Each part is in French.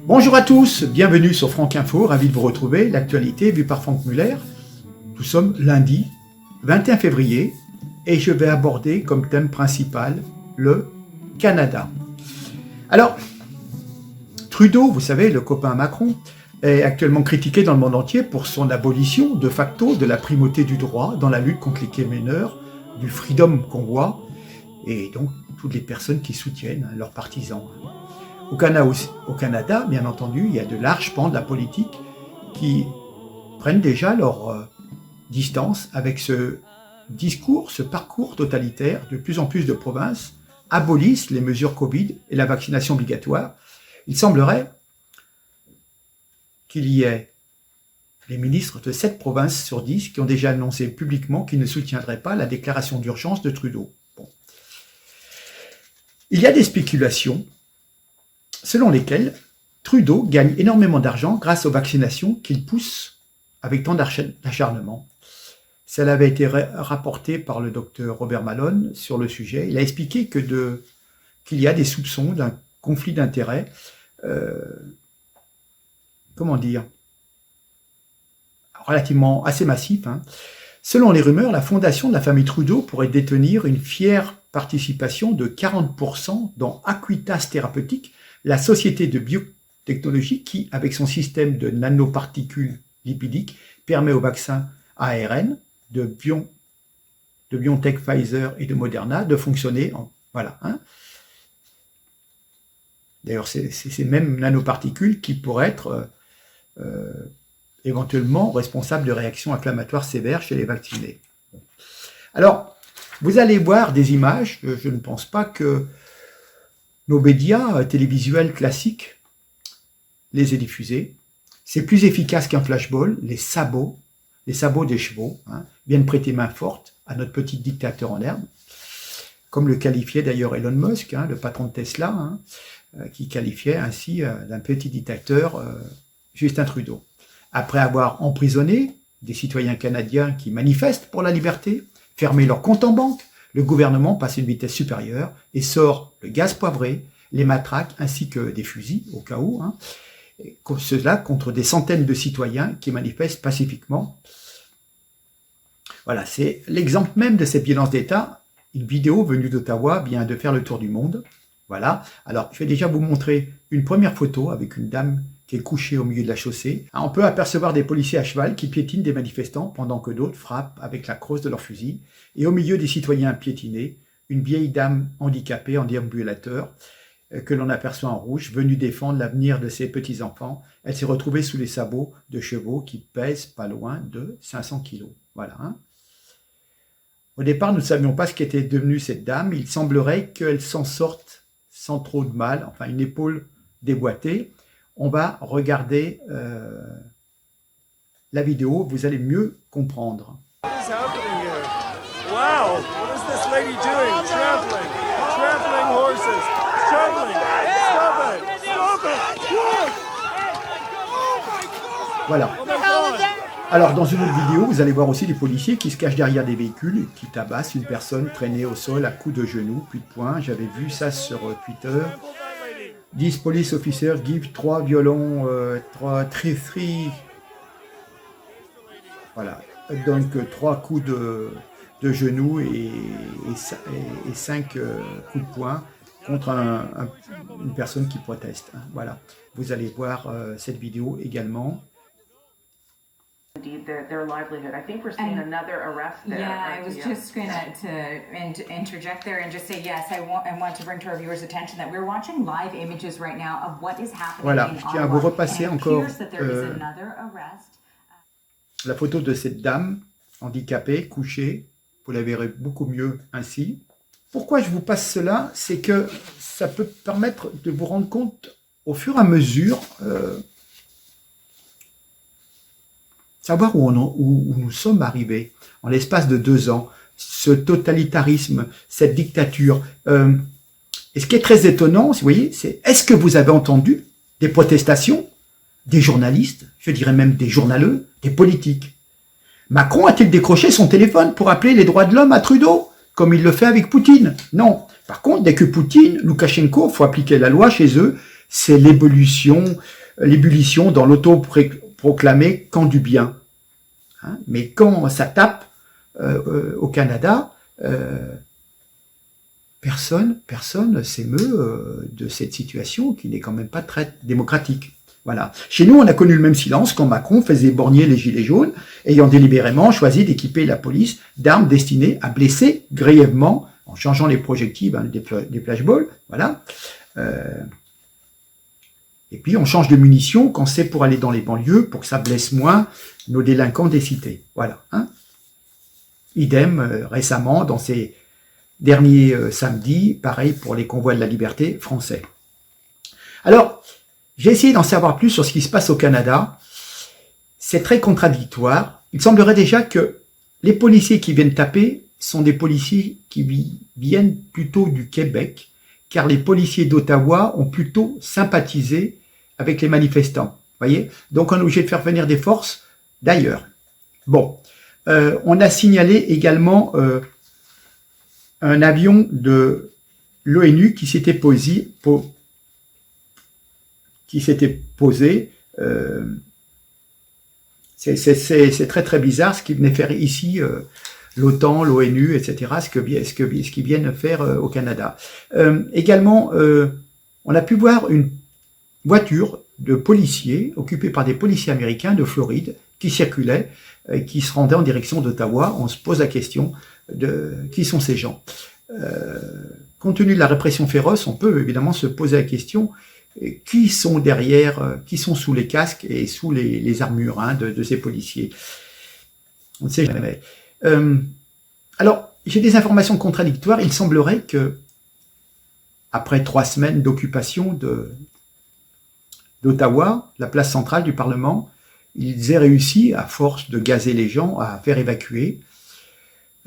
Bonjour à tous, bienvenue sur Franck Info, ravi de vous retrouver, l'actualité vue par Franck Muller. Nous sommes lundi 21 février et je vais aborder comme thème principal le Canada. Alors, Trudeau, vous savez, le copain à Macron, est actuellement critiqué dans le monde entier pour son abolition de facto de la primauté du droit dans la lutte contre les criminels, du Freedom Convoy et donc toutes les personnes qui soutiennent leurs partisans. Au Canada, bien entendu, il y a de larges pans de la politique qui prennent déjà leur distance avec ce discours, ce parcours totalitaire. De plus en plus de provinces abolissent les mesures Covid et la vaccination obligatoire. Il semblerait qu'il y ait les ministres de 7 provinces sur 10 qui ont déjà annoncé publiquement qu'ils ne soutiendraient pas la déclaration d'urgence de Trudeau. Bon. Il y a des spéculations selon lesquelles Trudeau gagne énormément d'argent grâce aux vaccinations qu'il pousse avec tant d'acharnement. Cela avait été rapporté par le docteur Robert Malone sur le sujet. Il a expliqué qu'il y a des soupçons d'un conflit d'intérêts, relativement assez massif. Selon les rumeurs, la fondation de la famille Trudeau pourrait détenir une fière participation de 40% dans Acuitas Thérapeutique, la société de biotechnologie qui, avec son système de nanoparticules lipidiques, permet aux vaccins ARN de BioNTech, Pfizer et de Moderna de fonctionner. Voilà. D'ailleurs, c'est ces mêmes nanoparticules qui pourraient être éventuellement responsables de réactions inflammatoires sévères chez les vaccinés. Alors, vous allez voir des images, je ne pense pas que nos médias télévisuels classiques les aient diffusés. C'est plus efficace qu'un flashball. Les sabots des chevaux viennent prêter main forte à notre petit dictateur en herbe, comme le qualifiait d'ailleurs Elon Musk, le patron de Tesla, qui qualifiait ainsi d'un petit dictateur Justin Trudeau. Après avoir emprisonné des citoyens canadiens qui manifestent pour la liberté, fermé leurs comptes en banque, le gouvernement passe à une vitesse supérieure et sort le gaz poivré, les matraques ainsi que des fusils, au cas où, cela contre des centaines de citoyens qui manifestent pacifiquement. Voilà, c'est l'exemple même de cette violence d'État. Une vidéo venue d'Ottawa vient de faire le tour du monde. Voilà, alors je vais déjà vous montrer une première photo avec une dame qui est couchée au milieu de la chaussée. On peut apercevoir des policiers à cheval qui piétinent des manifestants pendant que d'autres frappent avec la crosse de leur fusil. Et au milieu des citoyens piétinés, une vieille dame handicapée en déambulateur que l'on aperçoit en rouge, venue défendre l'avenir de ses petits-enfants. Elle s'est retrouvée sous les sabots de chevaux qui pèsent pas loin de 500 kilos. Voilà. Au départ, nous ne savions pas ce qu'était devenue cette dame. Il semblerait qu'elle s'en sorte sans trop de mal, enfin une épaule déboîtée. On va regarder la vidéo, vous allez mieux comprendre. What is happening here? Wow, what is this lady doing? Trampling horses, trampling. Stop it! Stop it! Voilà. Oh my God! Alors, dans une autre vidéo, vous allez voir aussi des policiers qui se cachent derrière des véhicules et qui tabassent une personne traînée au sol à coups de genoux, puis de poing. J'avais vu ça sur Twitter. 10 police officers give 3 violons, 3 voilà, donc 3 coups de genoux et 5 coups de poing contre une personne qui proteste. Voilà, vous allez voir cette vidéo également. Indeed, their livelihood. I think we're seeing another arrest there. Yeah, I was just going to interject there and just say, yes, I want to bring to our viewers' attention that we're watching live images right now of what is happening voilà, in je tiens à vous Ottawa. repasser And it encore appears that there is another arrest. la photo de cette dame handicapée, couchée. Vous la verrez beaucoup mieux ainsi. Pourquoi je vous passe cela? C'est que ça peut permettre de vous rendre compte au fur et à mesure savoir où nous sommes arrivés en l'espace de 2 ans, ce totalitarisme, cette dictature. Et ce qui est très étonnant, vous voyez, c'est est-ce que vous avez entendu des protestations des journalistes, je dirais même des journaleux, des politiques? Macron a-t-il décroché son téléphone pour appeler les droits de l'homme à Trudeau, comme il le fait avec Poutine? Non. Par contre, dès que Poutine, Loukachenko, faut appliquer la loi chez eux, c'est l'ébullition dans l'auto-proclamé camp du bien. Hein, mais quand ça tape au Canada, personne s'émeut de cette situation qui n'est quand même pas très démocratique. Voilà. Chez nous, on a connu le même silence quand Macron faisait borgner les gilets jaunes, ayant délibérément choisi d'équiper la police d'armes destinées à blesser grièvement, en changeant les projectiles des flashballs. Voilà. Et puis, on change de munitions quand c'est pour aller dans les banlieues, pour que ça blesse moins nos délinquants des cités. Voilà. Hein. Idem, récemment, dans ces derniers samedis, pareil pour les convois de la liberté français. Alors, j'ai essayé d'en savoir plus sur ce qui se passe au Canada. C'est très contradictoire. Il semblerait déjà que les policiers qui viennent taper sont des policiers qui viennent plutôt du Québec, car les policiers d'Ottawa ont plutôt sympathisé avec les manifestants. Voyez ? Donc on est obligé de faire venir des forces d'ailleurs. Bon, on a signalé également un avion de l'ONU qui s'était posé. C'est très très bizarre ce qu'ils venaient faire ici, l'OTAN, l'ONU, etc., ce qu'ils viennent faire au Canada. Également, on a pu voir une voiture de policiers occupée par des policiers américains de Floride qui circulait, qui se rendaient en direction d'Ottawa. On se pose la question de qui sont ces gens. Compte tenu de la répression féroce, on peut évidemment se poser la question qui sont derrière, qui sont sous les casques et sous les armures de ces policiers. On ne sait jamais. Alors, j'ai des informations contradictoires. Il semblerait que, après 3 semaines d'occupation d'Ottawa, la place centrale du Parlement, ils aient réussi, à force de gazer les gens, à faire évacuer.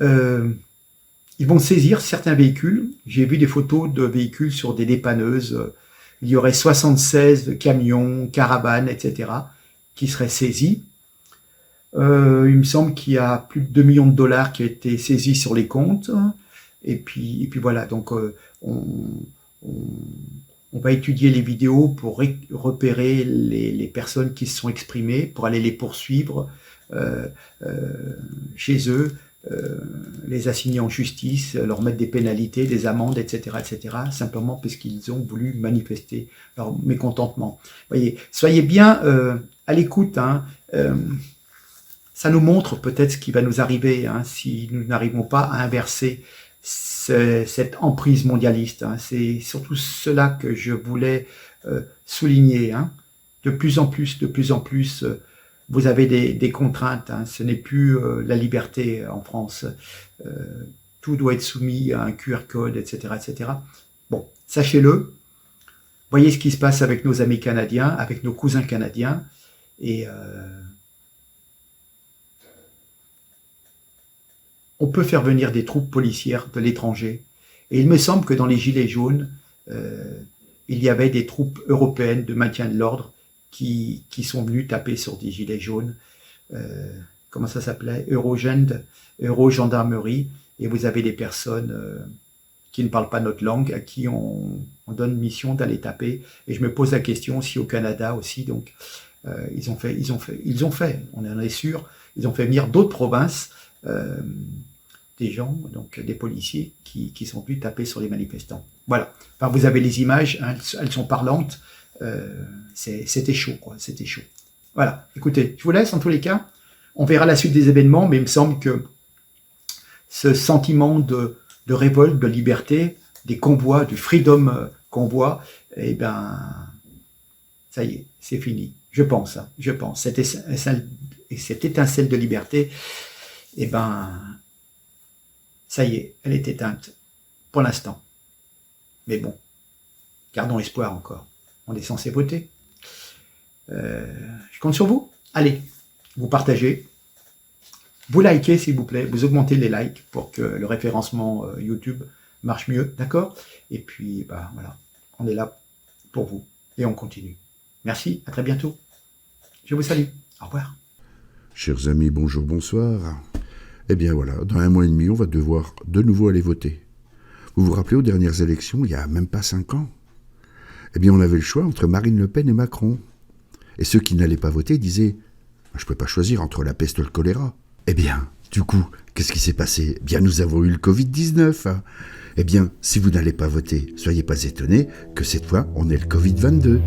Ils vont saisir certains véhicules. J'ai vu des photos de véhicules sur des dépanneuses. Il y aurait 76 camions, caravanes, etc., qui seraient saisis. Il me semble qu'il y a plus de 2 millions de dollars qui ont été saisis sur les comptes. Et puis voilà, donc on va étudier les vidéos pour repérer les personnes qui se sont exprimées, pour aller les poursuivre chez eux, les assigner en justice, leur mettre des pénalités, des amendes, etc., simplement parce qu'ils ont voulu manifester leur mécontentement. Voyez, soyez bien à l'écoute. Ça nous montre peut-être ce qui va nous arriver si nous n'arrivons pas à inverser cette emprise mondialiste. C'est surtout cela que je voulais souligner. De plus en plus, vous avez des contraintes. Ce n'est plus la liberté en France. Tout doit être soumis à un QR code, etc., etc. Bon, sachez-le. Voyez ce qui se passe avec nos amis canadiens, avec nos cousins canadiens. Et on peut faire venir des troupes policières de l'étranger. Et il me semble que dans les Gilets jaunes, il y avait des troupes européennes de maintien de l'ordre qui sont venus taper sur des gilets jaunes. Comment ça s'appelait? Eurogendarmerie. Et vous avez des personnes qui ne parlent pas notre langue, à qui on donne mission d'aller taper. Et je me pose la question si au Canada aussi, donc, ils ont fait, on en est sûr, ils ont fait venir d'autres provinces, des gens, donc des policiers, qui sont venus taper sur les manifestants. Voilà. Enfin, vous avez les images, elles sont parlantes. C'était chaud, quoi. C'était chaud. Voilà. Écoutez, je vous laisse en tous les cas. On verra la suite des événements, mais il me semble que ce sentiment de révolte, de liberté, des convois, du freedom convoi, eh ben, ça y est, c'est fini. Je pense. Cette étincelle de liberté, eh ben, ça y est, elle est éteinte pour l'instant. Mais bon, gardons espoir encore. On est censé voter. Je compte sur vous. Allez, vous partagez. Vous likez, s'il vous plaît. Vous augmentez les likes pour que le référencement YouTube marche mieux. D'accord? Et puis, bah, voilà. On est là pour vous. Et on continue. Merci. À très bientôt. Je vous salue. Au revoir. Chers amis, bonjour, bonsoir. Eh bien voilà, dans 1 mois et demi, on va devoir de nouveau aller voter. Vous vous rappelez aux dernières élections, il n'y a même pas 5 ans? eh bien on avait le choix entre Marine Le Pen et Macron. Et ceux qui n'allaient pas voter disaient « Je ne peux pas choisir entre la peste ou le choléra ». Eh bien, du coup, qu'est-ce qui s'est passé ? Eh bien, nous avons eu le Covid-19. Hein. Eh bien, si vous n'allez pas voter, soyez pas étonnés que cette fois, on ait le Covid-22.